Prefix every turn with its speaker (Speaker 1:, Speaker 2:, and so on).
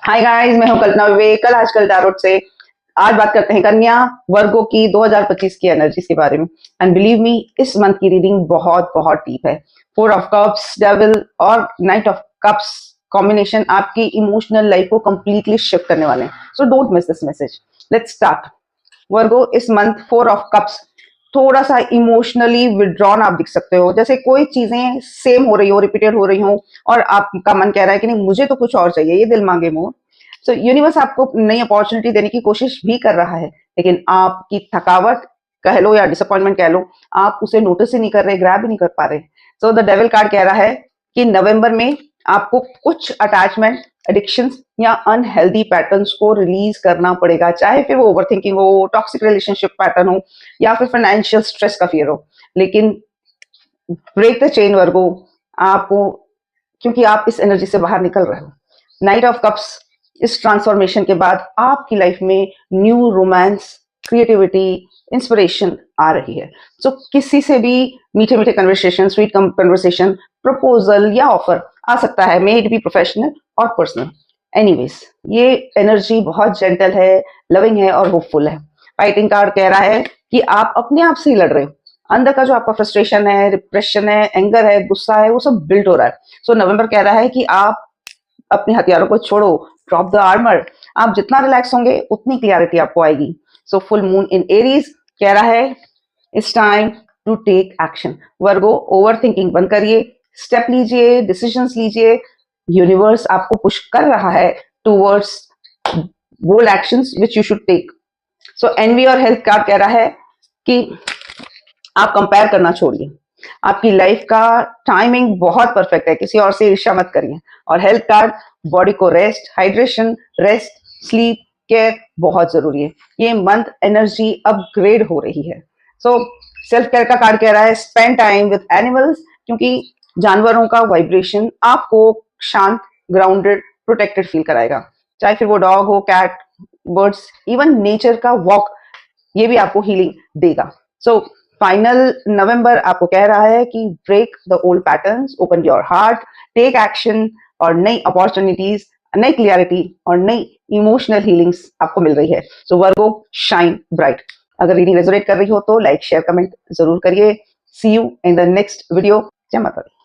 Speaker 1: Hi guys, मैं हूं कल्पना विवेक। कल आजकल टैरोट से आज बात करते हैं कन्या वर्गो की 2025 की एनर्जीज के बारे में। एंड बिलीव मी, इस मंथ की रीडिंग बहुत बहुत डीप है। 4 ऑफ कप्स, डेविल और नाइट ऑफ कप्स कॉम्बिनेशन आपकी इमोशनल लाइफ को कंप्लीटली शिफ्ट करने वाले हैं। So don't miss this message. Let's start. Virgo, इस मंथ 4 ऑफ कप्स, थोड़ा सा इमोशनली विड्रॉन आप दिख सकते हो, जैसे कोई चीजें सेम हो रही हो, रिपीटेड हो रही हो और आपका मन कह रहा है कि नहीं मुझे तो कुछ और चाहिए, ये दिल मांगे मोर। सो यूनिवर्स आपको नई अपॉर्चुनिटी देने की कोशिश भी कर रहा है, लेकिन आपकी थकावट कह लो या डिसअपॉइंटमेंट कह लो, आप उसे नोटिस ही नहीं कर रहे, ग्रैब ही नहीं कर पा रहे। सो द डेविल कार्ड कह रहा है कि नवंबर में आपको कुछ अटैचमेंट, एडिक्शंस या अनहेल्दी पैटर्न्स को रिलीज करना पड़ेगा, चाहे फिर वो ओवरथिंकिंग हो, टॉक्सिक रिलेशनशिप पैटर्न हो या फिर फाइनेंशियल स्ट्रेस का फियर हो। लेकिन ब्रेक द चेन वर्गो, आपको, क्योंकि आप इस एनर्जी से बाहर निकल रहे हो। नाइट ऑफ कप्स, इस ट्रांसफॉर्मेशन के बाद आपकी लाइफ में न्यू रोमांस, क्रिएटिविटी, इंस्पिरेशन आ रही है। सो किसी से भी मीठे मीठे कन्वर्सेशन, स्वीट कन्वर्सेशन, प्रपोजल या ऑफर आ सकता है, मे इट बी प्रोफेशनल और पर्सनल। एनीवेज, ये एनर्जी बहुत जेंटल है, लविंग है और होपफुल है। फाइटिंग कार्ड कह रहा है कि आप अपने आप से ही लड़ रहे हो। अंदर का जो आपका फ्रस्ट्रेशन है, डिप्रेशन है, एंगर है, गुस्सा है, वो सब बिल्ड हो रहा है। सो नवंबर कह रहा है कि आप अपने हथियारों को छोड़ो, ड्रॉप द आर्मर। आप जितना रिलैक्स होंगे उतनी क्लियरिटी आपको आएगी। So full moon in Aries कह रहा है it's time to take action. Virgo, over thinking बंद करिए, स्टेप लीजिए, डिसीजंस लीजिए। यूनिवर्स आपको पुश कर रहा है towards bold actions which you should take. So एनवी और हेल्थ कार्ड कह रहा है कि आप कंपेयर करना छोड़िए। आपकी लाइफ का टाइमिंग बहुत परफेक्ट है, किसी और से ईर्ष्या मत करिए। और हेल्थ कार्ड, बॉडी को rest, hydration, rest, sleep, care बहुत जरूरी है। ये मंथ एनर्जी अपग्रेड हो रही है। सो सेल्फ केयर का कार्ड कह रहा है स्पेंड टाइम विद एनिमल्स, क्योंकि जानवरों का वाइब्रेशन आपको शांत, ग्राउंडेड, प्रोटेक्टेड फील कराएगा। चाहे फिर वो डॉग हो, कैट, बर्ड्स, इवन नेचर का वॉक, ये भी आपको हीलिंग देगा। सो फाइनल नवंबर आपको कह रहा है कि break the old patterns, open your heart, take action और नई अपॉर्चुनिटीज, नई क्लियरिटी और नई इमोशनल हीलिंग्स आपको मिल रही है। So Virgo, shine bright. अगर रीडिंग रेजोनेट कर रही हो तो लाइक, शेयर, कमेंट जरूर करिए। See you in the next video. जय माता दी।